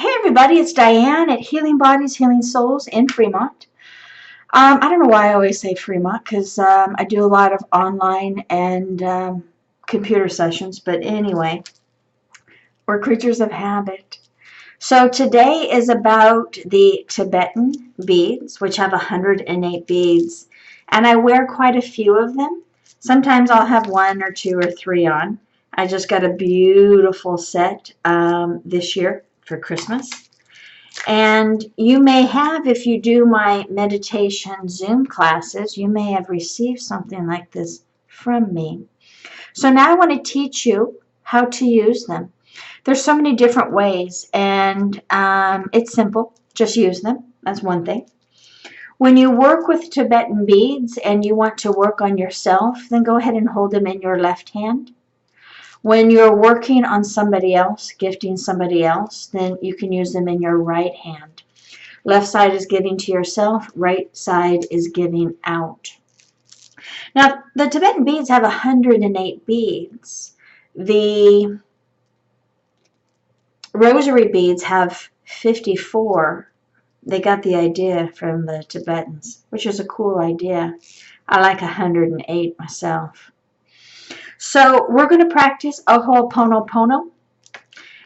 Hey everybody, it's Diane at Healing Bodies, Healing Souls in Fremont. I don't know why I always say Fremont because I do a lot of online and computer sessions, but anyway, we're creatures of habit. So today is about the Tibetan beads, which have 108 beads, and I wear quite a few of them. Sometimes I'll have 1 or 2 or 3 on. I just got a beautiful set this year for Christmas. And you may have, if you do my meditation Zoom classes, you may have received something like this from me. So now I want to teach you how to use them. There's so many different ways, and it's simple. Just use them. That's one thing. When you work with Tibetan beads and you want to work on yourself, then go ahead and hold them in your left hand. When you're working on somebody else, gifting somebody else, then you can use them in your right hand. Left side is giving to yourself, right side is giving out. Now, the Tibetan beads have 108 beads. The rosary beads have 54. They got the idea from the Tibetans, which is a cool idea. I like 108 myself. So we're going to practice Ho'oponopono.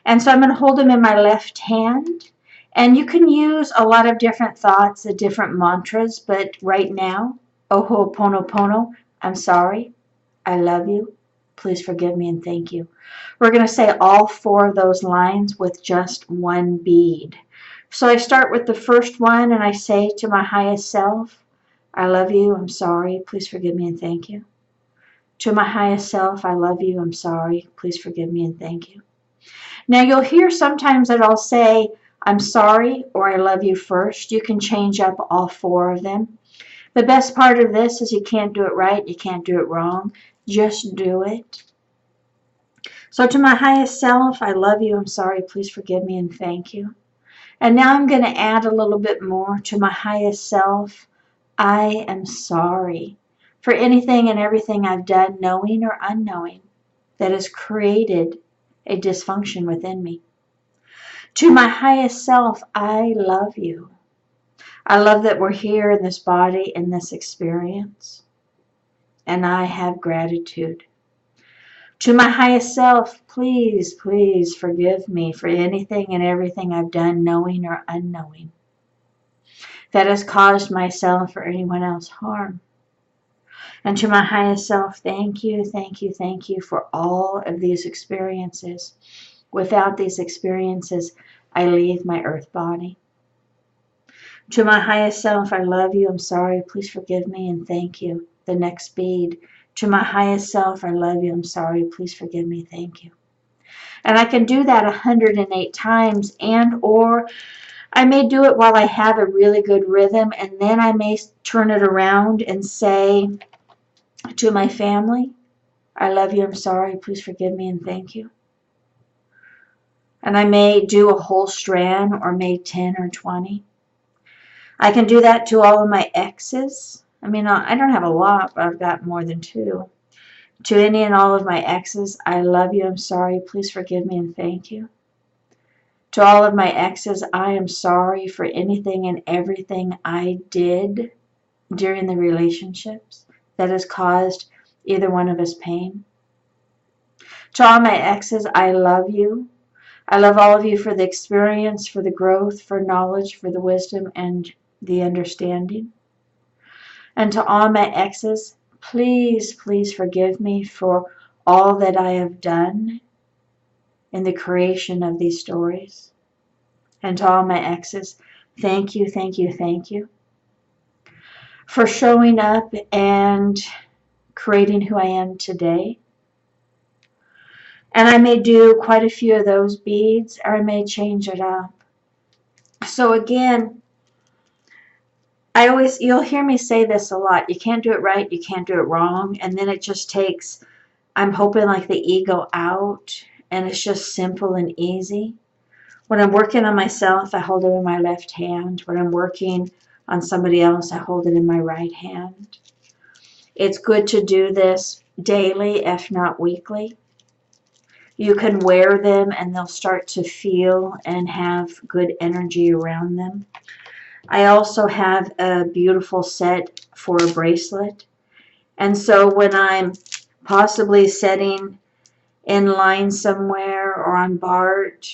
And so I'm going to hold them in my left hand. And you can use a lot of different thoughts, different mantras, but right now, Ho'oponopono, I'm sorry, I love you, please forgive me and thank you. We're going to say all 4 of those lines with just 1 bead. So I start with the first one and I say to my highest self, I love you, I'm sorry, please forgive me and thank you. To my highest self, I love you, I'm sorry, please forgive me and thank you. Now you'll hear sometimes that I'll say, I'm sorry or I love you first. You can change up all 4 of them. The best part of this is you can't do it right, you can't do it wrong. Just do it. So to my highest self, I love you, I'm sorry, please forgive me and thank you. And now I'm going to add a little bit more. To my highest self, I am sorry for anything and everything I've done, knowing or unknowing, that has created a dysfunction within me. To my highest self, I love you. I love that we're here in this body, in this experience, and I have gratitude. To my highest self, please, please forgive me for anything and everything I've done, knowing or unknowing, that has caused myself or anyone else harm. And to my highest self, thank you, thank you, thank you for all of these experiences. Without these experiences, I leave my earth body. To my highest self, I love you, I'm sorry, please forgive me and thank you. The next bead. To my highest self, I love you, I'm sorry, please forgive me, thank you. And I can do that 108 times, and or I may do it while I have a really good rhythm, and then I may turn it around and say, to my family, I love you, I'm sorry, please forgive me and thank you. And I may do a whole strand or maybe 10 or 20. I can do that to all of my exes. I mean, I don't have a lot, but I've got more than 2. To any and all of my exes, I love you, I'm sorry, please forgive me and thank you. To all of my exes, I am sorry for anything and everything I did during the relationships that has caused either one of us pain. To all my exes, I love you. I love all of you for the experience, for the growth, for knowledge, for the wisdom, and the understanding. And to all my exes, please, please forgive me for all that I have done in the creation of these stories. And to all my exes, thank you, thank you, thank you for showing up and creating who I am today. And I may do quite a few of those beads, or I may change it up. So again, you'll hear me say this a lot. You can't do it right, you can't do it wrong. And then it just takes, I'm hoping, like the ego out. And it's just simple and easy. When I'm working on myself, I hold it in my left hand. When I'm working on somebody else, I hold it in my right hand. It's good to do this daily, if not weekly. You can wear them and they'll start to feel and have good energy around them. I also have a beautiful set for a bracelet. And so when I'm possibly sitting in line somewhere or on BART,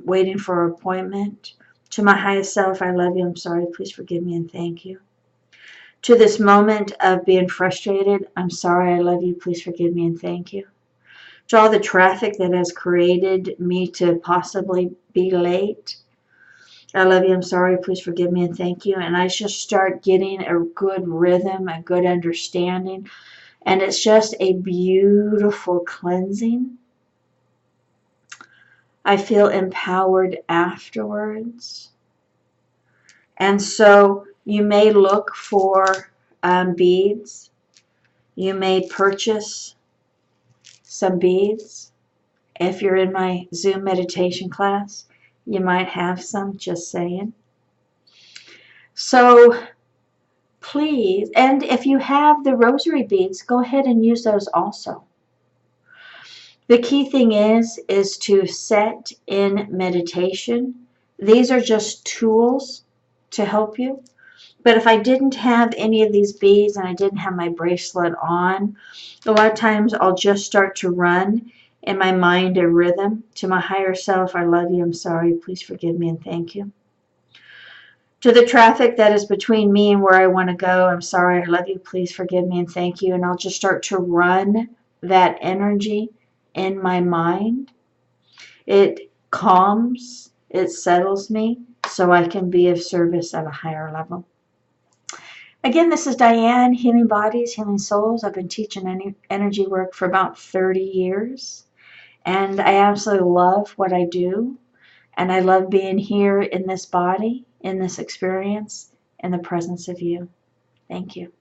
waiting for an appointment, to my highest self, I love you, I'm sorry, please forgive me and thank you. To this moment of being frustrated, I'm sorry, I love you, please forgive me and thank you. To all the traffic that has created me to possibly be late, I love you, I'm sorry, please forgive me and thank you. And I just start getting a good rhythm, a good understanding. And it's just a beautiful cleansing. I feel empowered afterwards. And so you may look for beads. You may purchase some beads. If you're in my Zoom meditation class, you might have some, just saying. So please, and if you have the rosary beads, go ahead and use those also. The key thing is to set in meditation. These are just tools to help you. But if I didn't have any of these beads and I didn't have my bracelet on, a lot of times I'll just start to run in my mind a rhythm to my higher self. I love you, I'm sorry, please forgive me and thank you. To the traffic that is between me and where I want to go, I'm sorry, I love you, please forgive me and thank you. And I'll just start to run that energy in my mind. It calms, it settles me so I can be of service at a higher level. Again, this is Diane, Healing Bodies, Healing Souls. I've been teaching energy work for about 30 years, and I absolutely love what I do, and I love being here in this body, in this experience, in the presence of you. Thank you.